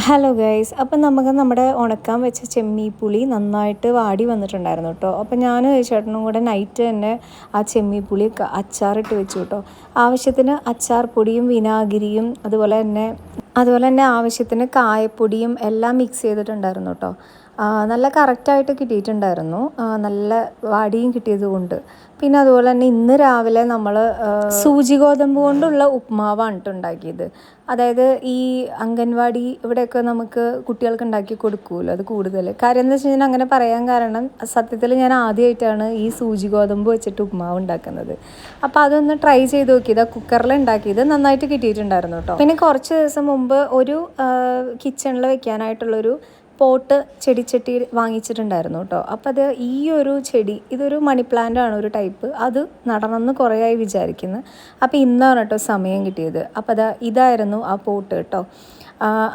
Hello guys, അപ്പം നമുക്ക് നമ്മുടെ ഉണക്കാൻ വെച്ച ചെമ്മീപ്പുളി നന്നായിട്ട് വാടി വന്നിട്ടുണ്ടായിരുന്നു കേട്ടോ. അപ്പം ഞാനും ചേട്ടനും കൂടെ നൈറ്റ് തന്നെ ആ ചെമ്മീപ്പുളി അച്ചാറിട്ട് വെച്ചു കേട്ടോ. ആവശ്യത്തിന് അച്ചാർ പൊടിയും വിനാഗിരിയും അതുപോലെ തന്നെ ആവശ്യത്തിന് കായപ്പൊടിയും എല്ലാം മിക്സ് ചെയ്തിട്ടുണ്ടായിരുന്നു കേട്ടോ. നല്ല കറക്റ്റായിട്ട് കിട്ടിയിട്ടുണ്ടായിരുന്നു, നല്ല വാടിയും കിട്ടിയത് കൊണ്ട്. പിന്നെ അതുപോലെ തന്നെ ഇന്ന് രാവിലെ നമ്മൾ സൂചി ഗോതമ്പ് കൊണ്ടുള്ള ഉപ്മാവാണ് കേട്ടോ ഉണ്ടാക്കിയത്. അതായത് ഈ അംഗൻവാടി ഇവിടെയൊക്കെ നമുക്ക് കുട്ടികൾക്ക് ഉണ്ടാക്കി കൊടുക്കുമല്ലോ, അത് കൂടുതൽ കാര്യം എന്ന് വെച്ച് കഴിഞ്ഞാൽ അങ്ങനെ പറയാൻ കാരണം സത്യത്തിൽ ഞാൻ ആദ്യമായിട്ടാണ് ഈ സൂചി ഗോതമ്പ് വെച്ചിട്ട് ഉപ്മാവ് ഉണ്ടാക്കുന്നത്. അപ്പോൾ അതൊന്ന് ട്രൈ ചെയ്ത് നോക്കിയത്, കുക്കറിൽ ഉണ്ടാക്കിയത് നന്നായിട്ട് കിട്ടിയിട്ടുണ്ടായിരുന്നു കേട്ടോ. പിന്നെ കുറച്ച് ദിവസം മുമ്പ് ഒരു കിച്ചണിൽ വെക്കാനായിട്ടുള്ളൊരു പോട്ട് ചെടിച്ചട്ടി വാങ്ങിച്ചിട്ടുണ്ടായിരുന്നു കേട്ടോ. അപ്പോൾ അത് ഈ ഒരു ചെടി ഇതൊരു മണി പ്ലാന്റ് ആണ്, ഒരു ടൈപ്പ്. അത് നടണമെന്ന് കുറേ ആയി വിചാരിക്കുന്നു. അപ്പോൾ ഇന്നാണ് കേട്ടോ സമയം കിട്ടിയത്. അപ്പോൾ ഇതായിരുന്നു ആ പോട്ട് കേട്ടോ.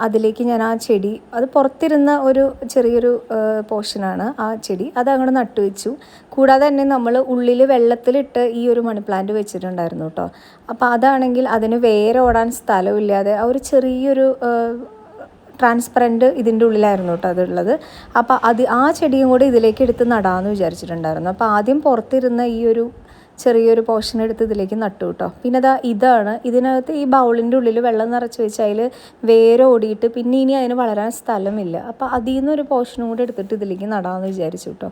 അതിലേക്ക് ഞാൻ ആ ചെടി, അത് പുറത്തിരുന്ന ഒരു ചെറിയൊരു പോർഷനാണ് ആ ചെടി, അത് അങ്ങോട്ട് നട്ടുവെച്ചു. കൂടാതെ തന്നെ നമ്മൾ ഉള്ളിൽ വെള്ളത്തിലിട്ട് ഈ ഒരു മണി പ്ലാന്റ് വെച്ചിട്ടുണ്ടായിരുന്നു കേട്ടോ. അപ്പോൾ അതാണെങ്കിൽ അതിന് വേറെ ഓടാൻ സ്ഥലമില്ലാതെ ആ ഒരു ചെറിയൊരു ട്രാൻസ്പെറൻറ്റ് ഇതിൻ്റെ ഉള്ളിലായിരുന്നു കേട്ടോ അതുള്ളത്. അപ്പോൾ ആ ചെടിയും കൂടി ഇതിലേക്ക് എടുത്ത് നടാമെന്ന് വിചാരിച്ചിട്ടുണ്ടായിരുന്നു. അപ്പോൾ ആദ്യം പുറത്തിരുന്ന ഈ ഒരു ചെറിയൊരു പോർഷൻ എടുത്ത് ഇതിലേക്ക് നട്ടു കേട്ടോ. പിന്നെ ഇതാണ് ഇതിനകത്ത് ഈ ബൗളിൻ്റെ ഉള്ളിൽ വെള്ളം നിറച്ച് വെച്ച് അതിൽ വേറെ ഓടിയിട്ട് പിന്നെ ഇനി അതിന് വളരാൻ സ്ഥലമില്ല. അപ്പോൾ അതിൽ നിന്നൊരു പോർഷനും കൂടി എടുത്തിട്ട് ഇതിലേക്ക് നടാമെന്ന് വിചാരിച്ചു കേട്ടോ.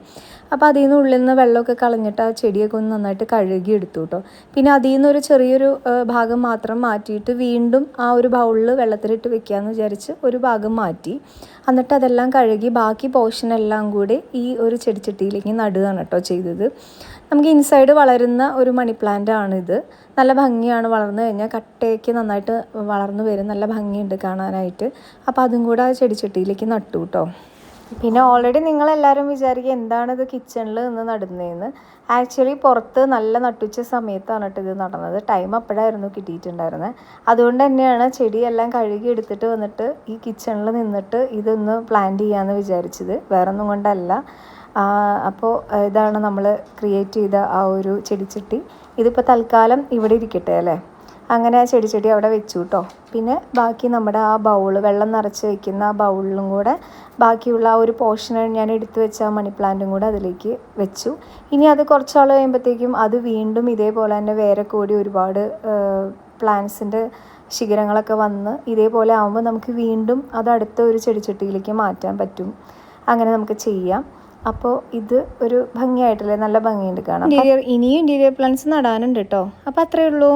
അപ്പോൾ അതിൽ നിന്ന് ഉള്ളിൽ നിന്ന് വെള്ളമൊക്കെ കളഞ്ഞിട്ട് ആ ചെടിയൊക്കെ ഒന്ന് നന്നായിട്ട് കഴുകി എടുത്തു കേട്ടോ. പിന്നെ അതിൽ നിന്നൊരു ചെറിയൊരു ഭാഗം മാത്രം മാറ്റിയിട്ട് വീണ്ടും ആ ഒരു ബൗളിൽ വെള്ളത്തിലിട്ട് വെക്കാമെന്ന് വിചാരിച്ച് ഒരു ഭാഗം മാറ്റി. എന്നിട്ട് അതെല്ലാം കഴുകി ബാക്കി പോർഷനെല്ലാം കൂടി ഈ ഒരു ചെടിച്ചട്ടിയിലേക്ക് നടുകയാണ് കേട്ടോ ചെയ്തത്. നമുക്ക് ഇൻസൈഡ് വളരുന്ന ഒരു മണി പ്ലാന്റ് ആണിത്. നല്ല ഭംഗിയാണ്, വളർന്നു കഴിഞ്ഞാൽ കട്ടയ്ക്ക് നന്നായിട്ട് വളർന്നു വരും, നല്ല ഭംഗിയുണ്ട് കാണാനായിട്ട്. അപ്പോൾ അതും കൂടെ ആ ചെടിച്ചട്ടിയിലേക്ക് നട്ടു കേട്ടോ. പിന്നെ ഓൾറെഡി നിങ്ങളെല്ലാവരും വിചാരിക്കുക എന്താണിത് കിച്ചണിൽ നിന്ന് നടുന്നതെന്ന്. ആക്ച്വലി പുറത്ത് നല്ല നട്ടുച്ച സമയത്താണ് കേട്ടോ ഇത് നടന്നത്. ടൈം അപ്പോഴായിരുന്നു കിട്ടിയിട്ടുണ്ടായിരുന്നത്. അതുകൊണ്ട് തന്നെയാണ് ചെടിയെല്ലാം കഴുകി എടുത്തിട്ട് വന്നിട്ട് ഈ കിച്ചണിൽ നിന്നിട്ട് ഇതൊന്ന് പ്ലാന്റ് ചെയ്യാമെന്ന് വിചാരിച്ചത്, വേറൊന്നും കൊണ്ടല്ല. അപ്പോൾ ഇതാണ് നമ്മൾ ക്രിയേറ്റ് ചെയ്ത ആ ഒരു ചെടിച്ചട്ടി. ഇതിപ്പോൾ തൽക്കാലം ഇവിടെ ഇരിക്കട്ടെ അല്ലേ. അങ്ങനെ ആ ചെടിച്ചട്ടി അവിടെ വെച്ചു കേട്ടോ. പിന്നെ ബാക്കി നമ്മുടെ ആ ബൗള്, വെള്ളം നിറച്ച് വയ്ക്കുന്ന ആ ബൗളിലും കൂടെ ബാക്കിയുള്ള ആ ഒരു പോർഷൻ ഞാൻ എടുത്തു വെച്ച ആ മണി പ്ലാന്റും കൂടെ അതിലേക്ക് വെച്ചു. ഇനി അത് കുറച്ചാൾ കഴിയുമ്പോഴത്തേക്കും അത് വീണ്ടും ഇതേപോലെ തന്നെ വേറെ കൂടി ഒരുപാട് പ്ലാന്റ്സിൻ്റെ ശിഖരങ്ങളൊക്കെ വന്ന് ഇതേപോലെ ആകുമ്പോൾ നമുക്ക് വീണ്ടും അത് അടുത്ത ഒരു ചെടിച്ചട്ടിയിലേക്ക് മാറ്റാൻ പറ്റും. അങ്ങനെ നമുക്ക് ചെയ്യാം. അപ്പോൾ ഇത് ഒരു ഭംഗിയായിട്ടല്ലേ, നല്ല ഭംഗിയുണ്ട് കാണാം. ഇനിയും ഇൻറ്റീരിയർ പ്ലാന്റ്സ് നടാനുണ്ട് കേട്ടോ. അപ്പോൾ അത്രയേ ഉള്ളൂ.